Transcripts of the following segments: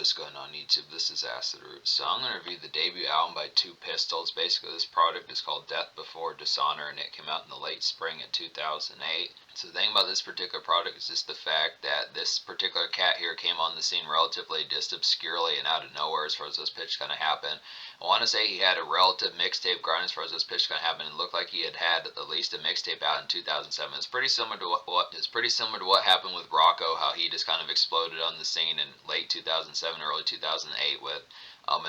What is going on YouTube? This is Acid Root. So I'm going to review the debut album by Two Pistols. Basically this product is called Death Before Dishonor and it came out in the late spring of 2008. So the thing about this particular product is just the fact that this particular cat here came on the scene relatively just obscurely and out of nowhere as far as this pitch kind of happened. I want to say he had a relative mixtape grind as far as this pitch kind of happened. It looked like he had at least a mixtape out in 2007. It's pretty similar to what happened with Rocco, how he just kind of exploded on the scene in late 2007, early 2008 with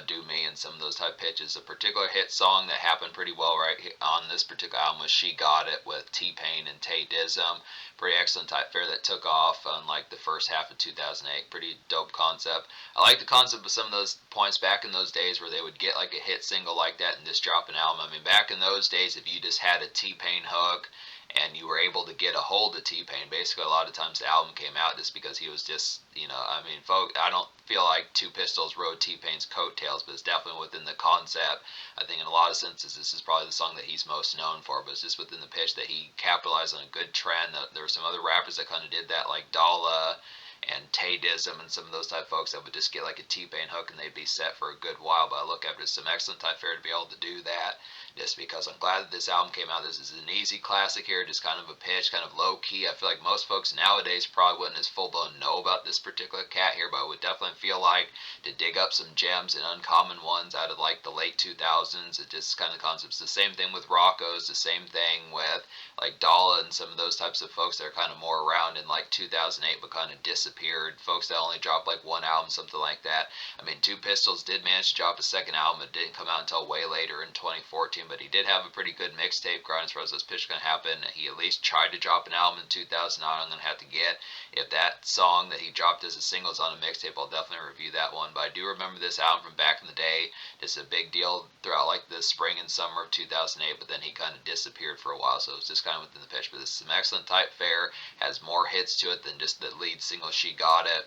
Do Me and some of those type pitches. A particular hit song that happened pretty well right on this particular album was She Got It with T-Pain and Tay Dizzum. Pretty excellent type fare that took off on like the first half of 2008. Pretty dope concept. I like the concept of some of those points back in those days where they would get like a hit single like that and just drop an album. I mean, back in those days, if you just had a T-Pain hook and you were able to get a hold of T-Pain, basically a lot of times the album came out just because he was just, I mean, folks, I don't feel like Two Pistols rode T-Pain's coattails, but it's definitely within the concept. I think in a lot of senses this is probably the song that he's most known for, but it's just within the pitch that he capitalized on a good trend. There were some other rappers that kind of did that, like Dalla and Tay Dizzum and some of those type folks that would just get like a T-Pain hook and they'd be set for a good while. But I look after some excellent type fare to be able to do that, just because I'm glad that this album came out. This is an easy classic here, just kind of a pitch, kind of low key. I feel like most folks nowadays probably wouldn't as full blown know about this particular cat here, but I would definitely feel like to dig up some gems and uncommon ones out of like the late 2000s. It just kind of concepts. The same thing with Rocco's, the same thing with like Dalla and some of those types of folks that are kind of more around in like 2008 but kind of disappeared. Folks that only dropped like one album, something like that. I mean, Two Pistols did manage to drop a second album. It didn't come out until way later in 2014, but he did have a pretty good mixtape grind as far as this pitch going to happen. He at least tried to drop an album in 2009. I'm going to have to get, if that song that he dropped as a single is on a mixtape, I'll definitely review that one. But I do remember this album from back in the day. It's a big deal throughout like the spring and summer of 2008, but then he kind of disappeared for a while, so it's just kind of within the pitch. But this is some excellent type fare, has more hits to it than just the lead single She Got It.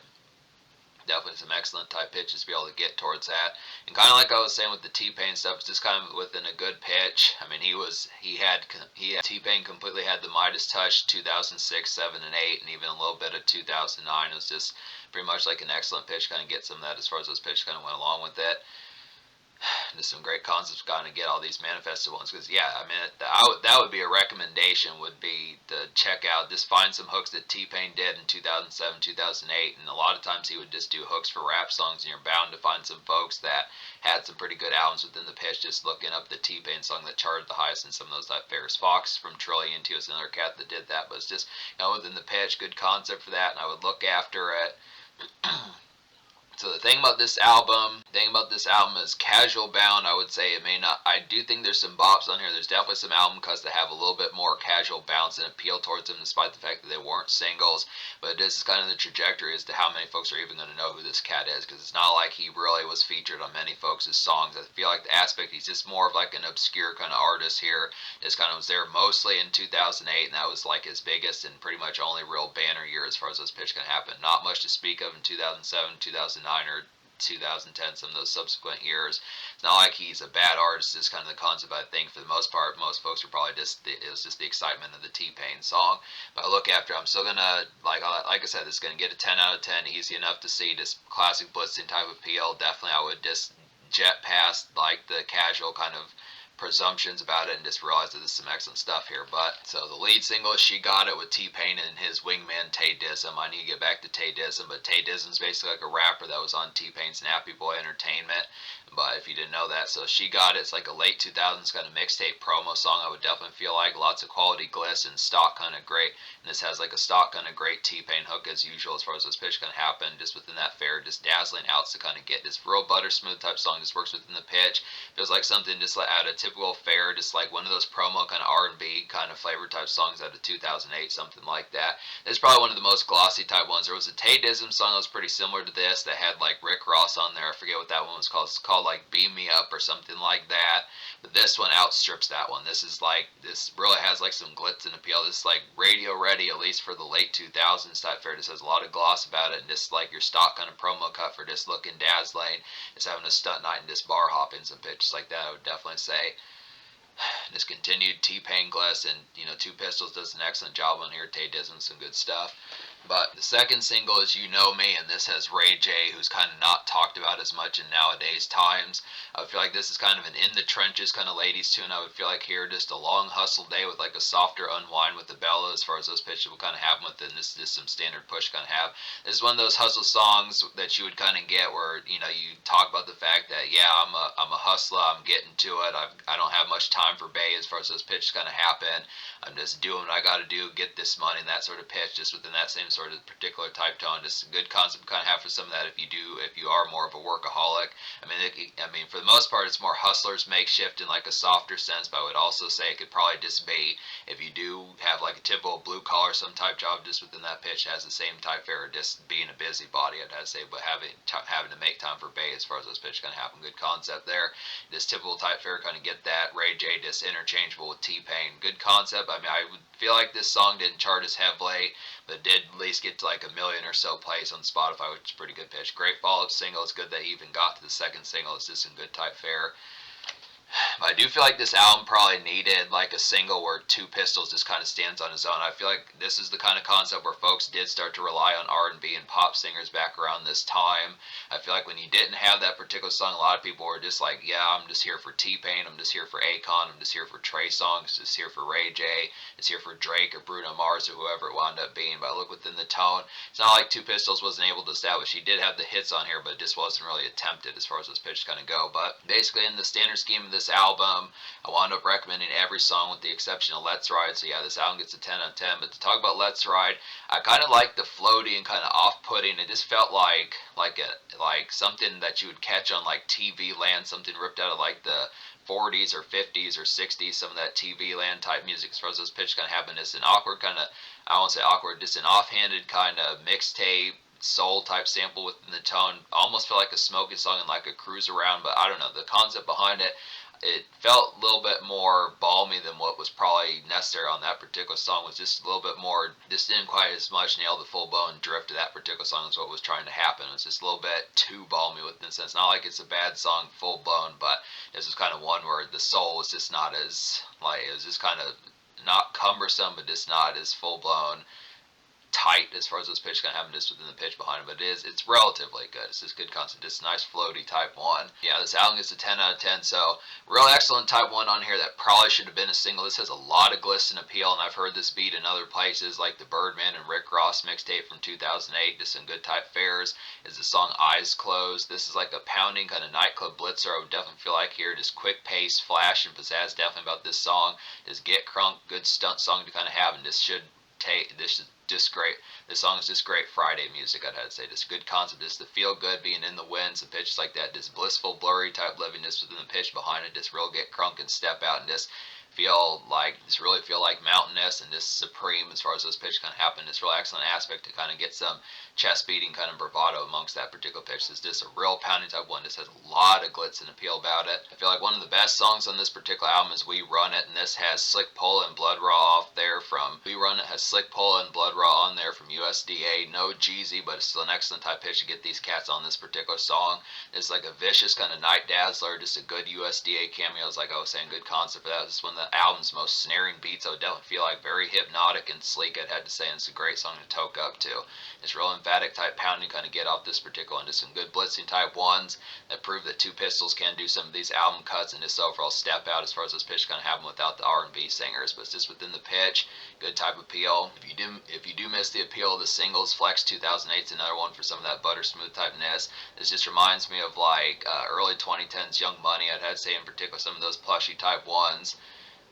Definitely some excellent type pitches to be able to get towards that. And kind of like I was saying with the T-Pain stuff, it's just kind of within a good pitch. I mean, he had T-Pain completely had the Midas touch 2006, 7, and 8, and even a little bit of 2009. It was just pretty much like an excellent pitch, kind of get some of that as far as those pitches kind of went along with it. Just some great concepts kind of get all these manifested ones, because yeah, I mean that would be a recommendation, would be to check out, just find some hooks that T-Pain did in 2007, 2008, and a lot of times he would just do hooks for rap songs, and you're bound to find some folks that had some pretty good albums within the pitch. Just looking up the T-Pain song that charted the highest in some of those type fares. Fox from Trillion T was another cat that did that, but it's just, within the pitch, good concept for that, and I would look after it. So the thing about this album is casual bound. I would say it may not. I do think there's some bops on here. There's definitely some album cuts that have a little bit more casual bounce and appeal towards them, despite the fact that they weren't singles. But this is kind of the trajectory as to how many folks are even going to know who this cat is, because it's not like he really was featured on many folks' songs. I feel like the aspect, he's just more of like an obscure kind of artist here. This kind of was there mostly in 2008, and that was like his biggest and pretty much only real banner year as far as this pitch can happen. Not much to speak of in 2007, 2009, or 2010, some of those subsequent years. It's not like he's a bad artist. It's kind of the concept. I think for the most part, most folks are probably it was just the excitement of the T-Pain song. But I look after, I'm still gonna, like I said, it's gonna get a 10 out of 10. Easy enough to see, just classic blitzing type appeal. Definitely I would just jet past like the casual kind of presumptions about it and just realize that there's some excellent stuff here. But so the lead single is She Got It with T-Pain and his wingman Tay Dizzum. I need to get back to Tay Dizzum, but Tay Dizzum's basically like a rapper that was on T-Pain's Nappy Boy Entertainment. But if you didn't know that, so She Got It's like a late 2000s kind of mixtape promo song. I would definitely feel like lots of quality gliss and stock kind of great. And this has like a stock kind of great T-Pain hook as usual as far as this pitch can happen. Just within that fare, just dazzling outs to kind of get this real butter smooth type song. Just works within the pitch. Feels like something just like out of typical fare, just like one of those promo kind of R&B kind of flavor type songs out of 2008, something like that. This is probably one of the most glossy type ones. There was a Tay Dizzum song that was pretty similar to this that had like Rick Ross on there. I forget what that one was called. It's called like Beam Me Up or something like that. But this one outstrips that one. This really has like some glitz and appeal. This is like radio ready, at least for the late 2000s type fare. This has a lot of gloss about it, and just like your stock kind of promo cut for just looking dazzling. Just having a stunt night and just bar hopping some pitches like that, I would definitely say. Discontinued T-Pain Glass, and Two Pistols does an excellent job on here. Tay does some good stuff. But the second single is You Know Me, and this has Ray J, who's kind of not talked about as much in nowadays times. I would feel like this is kind of an in the trenches kind of ladies tune. I would feel like here just a long hustle day with like a softer unwind with the Bella as far as those pitches will kind of have with it. And this is just some standard push kind of have. This is one of those hustle songs that you would kind of get where you talk about the fact that I'm a hustler, I'm getting to it. I don't have much time for Bay as far as those pitches kind of happen. I'm just doing what I got to do, get this money, and that sort of pitch, just within that same sort of particular type tone. Just a good concept to kind of have for some of that if you are more of a workaholic. I mean, for the most part, it's more hustlers makeshift in like a softer sense, but I would also say it could probably just be if you do have like a typical blue collar some type job just within that pitch has the same type fare, just being a busybody, I'd have to say, but having to make time for Bay as far as those pitches kind of happen. Good concept there. This typical type fare kind of get that. Ray J just interchangeable with T-Pain. Good concept. I mean, I would feel like this song didn't chart as heavily, but did at least get to like 1 million or so plays on Spotify, which is a pretty good pitch. Great follow-up single. It's good that he even got to the second single. It's just in good type fare. But I do feel like this album probably needed like a single where Two Pistols just kind of stands on his own. I feel like this is the kind of concept where folks did start to rely on R&B and pop singers back around this time. I feel like when you didn't have that particular song, a lot of people were just like, yeah, I'm just here for T-Pain, I'm just here for Akon, I'm just here for Trey Songz, just here for Ray J, it's here for Drake or Bruno Mars or whoever it wound up being. But I look within the tone, it's not like Two Pistols wasn't able to establish. He did have the hits on here, but it just wasn't really attempted as far as those pitches kind of go. But basically in the standard scheme of this album, I wound up recommending every song with the exception of Let's Ride. So yeah, this album gets a 10 out of 10. But to talk about Let's Ride, I kind of like the floaty and kind of off-putting. It just felt like something that you would catch on like TV Land, something ripped out of like the 40s or 50s or 60s, some of that TV Land type music as far as those pitches kind of happen. It's an awkward kind of, I won't say awkward, just an offhanded kind of mixtape soul type sample within the tone. Almost felt like a smoking song and like a cruise around, but I don't know, the concept behind it, it felt a little bit more balmy than what was probably necessary on that particular song. Was just a little bit more, just didn't quite as much nail the full blown drift of that particular song as what was trying to happen. It was just a little bit too balmy within the sense. Not like it's a bad song full blown, but this was kind of one where the soul was just not as, like, it was just kind of not cumbersome, but just not as full blown tight as far as those pitches kind of happen just within the pitch behind it, but it's relatively good. It's just good concept, just nice floaty type one. Yeah, this album gets a 10 out of 10, so real excellent type one on here that probably should have been a single. This has a lot of glitz and appeal, and I've heard this beat in other places like the Birdman and Rick Ross mixtape from 2008, just some good type fares. Is the song Eyes Closed. This is like a pounding kind of nightclub blitzer. I would definitely feel like here, just quick pace, flash, and pizzazz definitely about this song. Just get crunk, good stunt song to kind of have, and this should take, this is just great. This song is just great Friday music, I'd have to say. Just good concept, just the feel good, being in the wind, some pitches like that, just blissful, blurry type livingness within the pitch behind it, just real get crunk and step out and just really feel like mountainous and just supreme as far as those pitches kind of happen. It's a real excellent aspect to kind of get some chest beating kind of bravado amongst that particular pitch. It's just a real pounding type one. This has a lot of glitz and appeal about it. I feel like one of the best songs on this particular album is We Run It, and this has Slick Pull and Blood Raw off there from We Run It, has Slick Pull and Blood Raw on there from USDA. No Jeezy, but it's still an excellent type pitch to get these cats on this particular song. It's like a vicious kind of night dazzler, just a good USDA cameos, like I was saying, good concept for that. It's one of the album's most snaring beats. I would definitely feel like very hypnotic and sleek, I'd have to say, and it's a great song to toke up to. It's real emphatic type pounding kind of get off this particular one. Just some good blitzing type ones that prove that Two Pistols can do some of these album cuts and just overall step out as far as those pitches kind of happen without the R&B singers. But it's just within the pitch, good type appeal. If you do miss the appeal of the singles, Flex 2008 is another one for some of that butter smooth typeness. This just reminds me of like early 2010s Young Money. I'd have to say in particular some of those plushy type ones.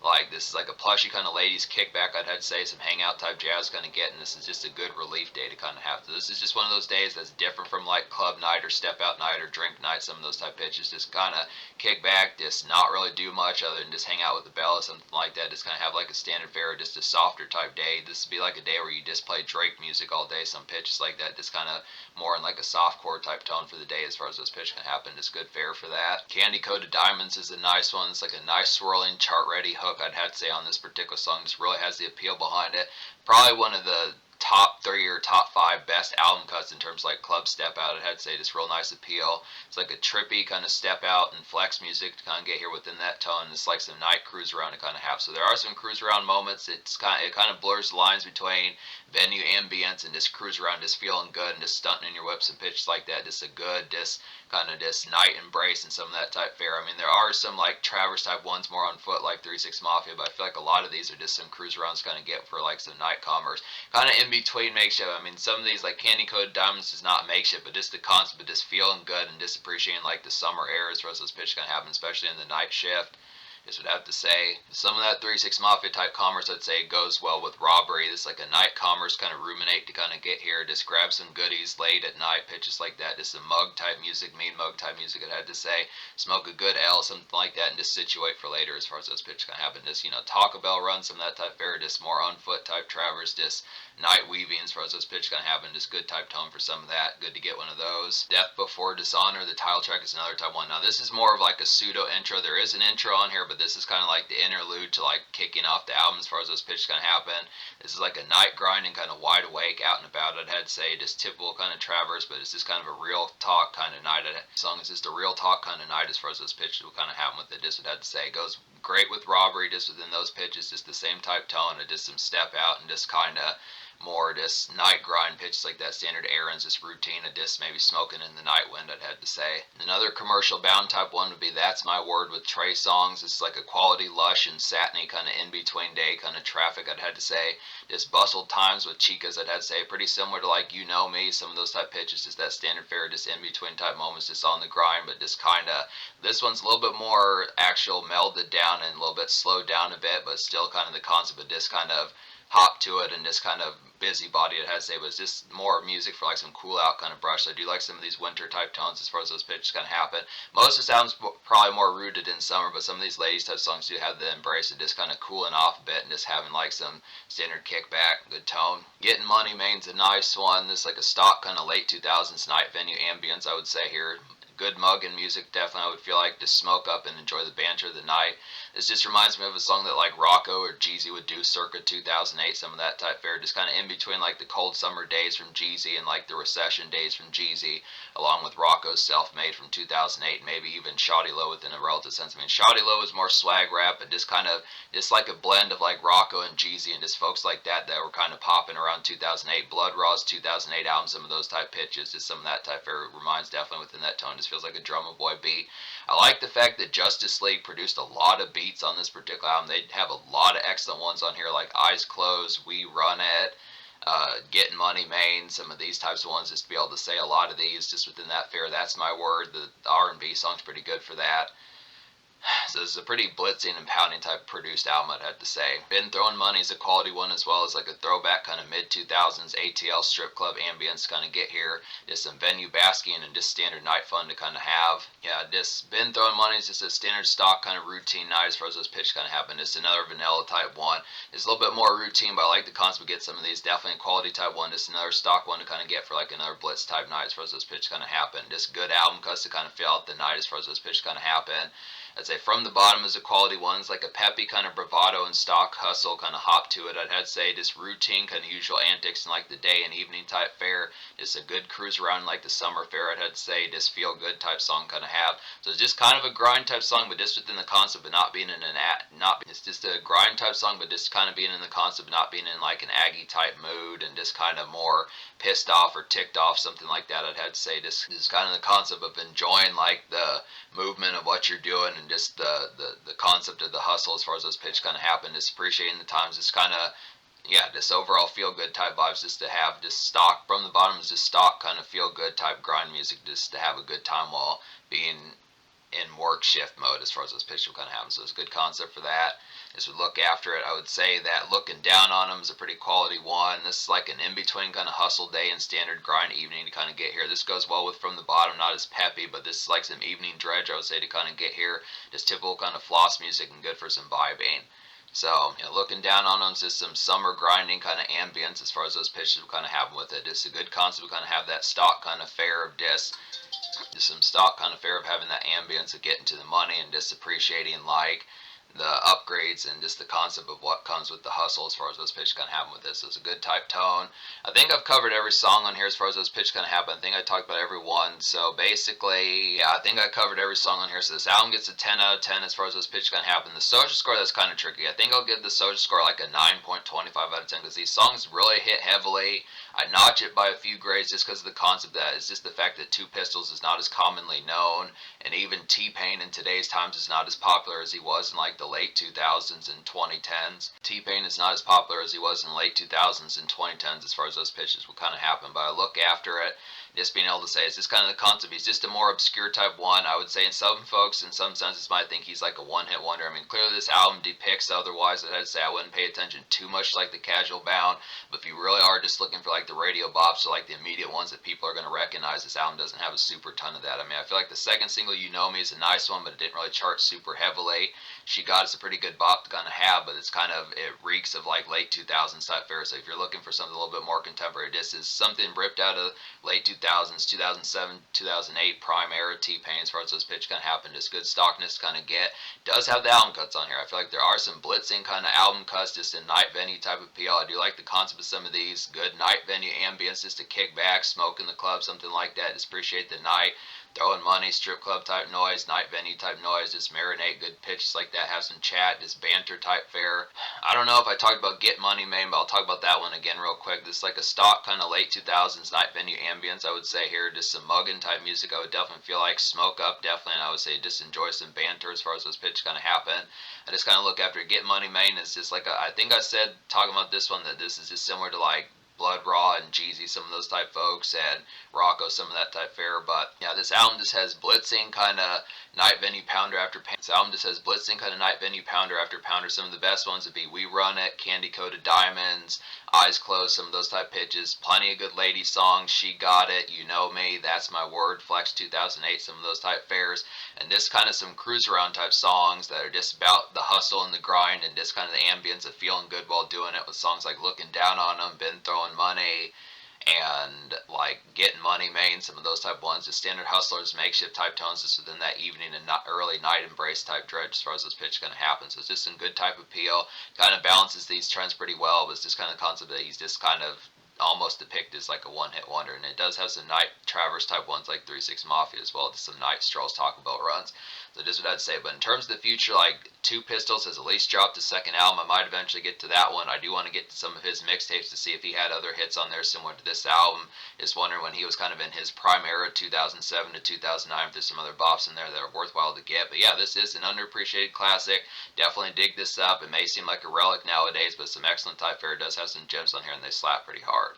Like, this is like a plushy kind of ladies kickback, I'd have to say, some hangout type jazz kind of getting. This is just a good relief day to kind of have. So this is just one of those days that's different from like club night or step out night or drink night, some of those type pitches. Just kind of kick back, just not really do much other than just hang out with the Bella, something like that. Just kind of have like a standard fare, just a softer type day. This would be like a day where you just play Drake music all day, some pitches like that, just kind of more in like a softcore type tone for the day as far as those pitches can happen. Just good fare for that. Candy Coated Diamonds is a nice one. It's like a nice swirling chart ready hook, I'd have to say, on this particular song. This really has the appeal behind it. Probably one of the top top 3 or top 5 best album cuts in terms of like club step out. I'd have to say just real nice appeal. It's like a trippy kind of step out and flex music to kind of get here within that tone. It's like some night cruise around to kind of have. So there are some cruise around moments. It kind of blurs the lines between venue ambience and just cruise around, just feeling good and just stunting in your whips and pitches like that. Just a good, just kind of this night embrace and some of that type fare. I mean, there are some like Traverse type ones more on foot like 3-6 Mafia, but I feel like a lot of these are just some cruise arounds kind of get for like some night commerce, kind of in between makeshift. I mean, some of these like Candy Coated Diamonds is not makeshift, but just the concept of just feeling good and just appreciating like the summer air as far as those pitches kind of happen, especially in the night shift. This would have to say some of that 3-6 Mafia type commerce, I'd say, goes well with Robbery. This is like a night commerce kind of ruminate to kind of get here, just grab some goodies late at night, pitches like that, just some mug type music, mean mug type music, I'd have to say. Smoke a good L, something like that, and just situate for later as far as those pitches kind of happen. Just, Taco Bell run, some of that type fare, just more on foot type Traverse, just night weaving as far as those pitches kind of happen, just good type tone for some of that. Good to get one of those. Death Before Dishonor, the title track, is another type one. Now this is more of like a pseudo intro. There is an intro on here, but this is kind of like the interlude to like kicking off the album as far as those pitches kind of happen. This is like a night grinding, kind of wide awake, out and about, I'd have to say, just typical kind of Traverse, but it's just kind of a real talk kind of night. The song is just a real talk kind of night as far as those pitches will kind of happen with it. Just would have to say, it goes great with Robbery, just within those pitches, just the same type tone, and just some step out and just kind of more just night grind pitches like that, standard errands, just routine of just maybe smoking in the night wind, I'd have to say. Another commercial bound type one would be That's My Word with Trey Songs. It's like a quality, lush, and satiny kind of in-between day kind of traffic, I'd have to say. Just bustled times with chicas, I'd have to say. Pretty similar to like You Know Me, some of those type pitches, just that standard fare, just in-between type moments, just on the grind, but just kind of, this one's a little bit more actual melded down and a little bit slowed down a bit, but still kind of the concept of just kind of hop to it and just kind of busybody, it has to say, but it's just more music for like some cool out kind of brush. So I do like some of these winter type tones as far as those pitches kind of happen. Most of the sounds probably more rooted in summer, but some of these ladies type songs do have the embrace of just kind of cooling off a bit and just having like some standard kickback, good tone. Getting Money Main's a nice one. This is like a stock kind of late 2000s night venue ambience, I would say here. Good mug and music, definitely. I would feel like to smoke up and enjoy the banter of the night. This just reminds me of a song that like Rocco or Jeezy would do circa 2008, some of that type fare, just kind of in between like the cold summer days from Jeezy and like the recession days from Jeezy, along with Rocco's Self-Made from 2008, maybe even Shawty Lo within a relative sense. I mean, Shawty Lo is more swag rap, but just kind of, just like a blend of like Rocco and Jeezy and just folks like that that were kind of popping around 2008. Blood Raw's 2008 album, some of those type pitches, just some of that type fare reminds definitely within that tone. Just feels like a Drummer Boy beat. I like the fact that Justice League produced a lot of beats on this particular album. They have a lot of excellent ones on here, like Eyes Closed, We Run It, Getting Money Main, some of these types of ones, just to be able to say a lot of these just within that fare. That's My Word. The R&B song's pretty good for that. So this is a pretty blitzing and pounding type produced album, I'd have to say. Been Throwing Money is a quality one, as well as like a throwback kind of mid-2000s ATL strip club ambience to kind of get here. Just some venue basking and just standard night fun to kind of have. Yeah, just Been Throwing Money is just a standard stock kind of routine night as far as those pitches kind of happen. Just another vanilla type one. It's a little bit more routine, but I like the concept of get some of these. Definitely a quality type one. Just another stock one to kind of get for like another blitz type night as far as those pitches kind of happen. Just good album cuts to kind of fill out the night as far as those pitches kind of happen. I'd say From the Bottom is a quality one. It's like a peppy kind of bravado and stock hustle kind of hop to it. I'd have to say just routine kind of usual antics and like the day and evening type fare. Just a good cruise around like the summer fare. I'd have to say just feel good type song kind of have. So it's just kind of a grind type song, but just within the concept of not being in it's just a grind type song, but just kind of being in the concept of not being in like an Aggie type mood and just kind of more pissed off or ticked off, something like that. I'd have to say this is kind of the concept of enjoying like the movement of what you're doing and just the concept of the hustle as far as those pitches kind of happen. Just appreciating the times. Just kind of, yeah, just overall feel good type vibes. Just to have just stock From the Bottom is just stock kind of feel good type grind music. Just to have a good time while being in work shift mode as far as those pitches will kind of happen. So it's a good concept for that. As we look after it, I would say that Looking Down on Them is a pretty quality one. This is like an in-between kind of hustle day and standard grind evening to kind of get here. This goes well with From the Bottom, not as peppy, but this is like some evening dredge, I would say, to kind of get here. Just typical kind of floss music and good for some vibing. So, Looking Down on Them is just some summer grinding kind of ambience as far as those pitches will kind of happen with it. It's a good concept to kind of have that stock kind of fare of just some stock kind of fare of having that ambience of getting to the money and just appreciating like the upgrades and just the concept of what comes with the hustle as far as those pitches kind of happen with this. So it's a good type tone. I think I've covered every song on here as far as those pitches kind of happen. I think I talked about every one. So basically, yeah, I think I covered every song on here. So this album gets a 10 out of 10 as far as those pitches kind of happen. The social score, that's kind of tricky. I think I'll give the social score like a 9.25 out of 10 because these songs really hit heavily. I notch it by a few grades just because of the concept that it's just the fact that Two Pistols is not as commonly known, and even T-Pain in today's times is not as popular as he was in like the late 2000s and 2010s. T-Pain is not as popular as he was in the late 2000s and 2010s as far as those pitches will kind of happen, but I look after it, just being able to say it's just kind of the concept. He's just a more obscure type one. I would say in some folks, in some senses, might think he's like a one-hit wonder. I mean, clearly this album depicts otherwise. I'd say I wouldn't pay attention too much like the Casual Bound, but if you really are just looking for like the radio bops or like the immediate ones that people are going to recognize, this album doesn't have a super ton of that. I mean, I feel like the second single, You Know Me, is a nice one, but it didn't really chart super heavily. She Got It's a pretty good bop to kind of have, but it's kind of, it reeks of like late 2000s type fare. So if you're looking for something a little bit more contemporary, this is something ripped out of late 2000s, 2007, 2008 prime era T-Pain as far as those pitch kind of happened. It's good stockness to kind of get. Does have the album cuts on here. I feel like there are some blitzing kind of album cuts just in night venue type of PL. I do like the concept of some of these. Good night venue ambience just to kick back, smoke in the club, something like that. Just appreciate the night. Throwing money, strip club type noise, night venue type noise, just marinate, good pitches like that, have some chat, just banter type fare. I don't know if I talked about Get Money Man, but I'll talk about that one again real quick. This is like a stock kind of late 2000s night venue ambience, I would say here. Just some mugging type music, I would definitely feel like. Smoke up, definitely, and I would say just enjoy some banter as far as those pitches kind of happen. I just kind of look after Get Money Man. It's just like, I think I said, talking about this one, that this is just similar to like Blood Raw and Jeezy, some of those type folks, and Rocco, some of that type fare. But yeah, this album just has blitzing kind of night venue pounder after pounder. This album just has blitzing kind of night venue pounder after pounder. Some of the best ones would be We Run It, Candy Coated Diamonds, Eyes Closed, some of those type pitches. Plenty of good lady songs. She Got It, You Know Me, That's My Word, Flex 2008, some of those type fares. And this kind of some cruise around type songs that are just about the hustle and the grind and just kind of the ambience of feeling good while doing it, with songs like Looking Down on Them, Been Throwing Money, and like Getting Money Main, some of those type ones, just standard hustlers, makeshift type tones just within that evening and not early night embrace type dredge as far as this pitch going to happen. So it's just some good type appeal, kind of balances these trends pretty well, but it's just kind of the concept that he's just kind of almost depicted as like a one-hit wonder, and it does have some night traverse type ones like 3-6 Mafia as well, just some night strolls, Taco Bell runs. So just what I'd say. But in terms of the future, like Two Pistols has at least dropped a second album. I might eventually get to that one. I do want to get to some of his mixtapes to see if he had other hits on there similar to this album. Just wondering when he was kind of in his prime era, 2007 to 2009, if there's some other bops in there that are worthwhile to get. But yeah, this is an underappreciated classic. Definitely dig this up. It may seem like a relic nowadays, but some excellent type fare. It does have some gems on here, and they slap pretty hard.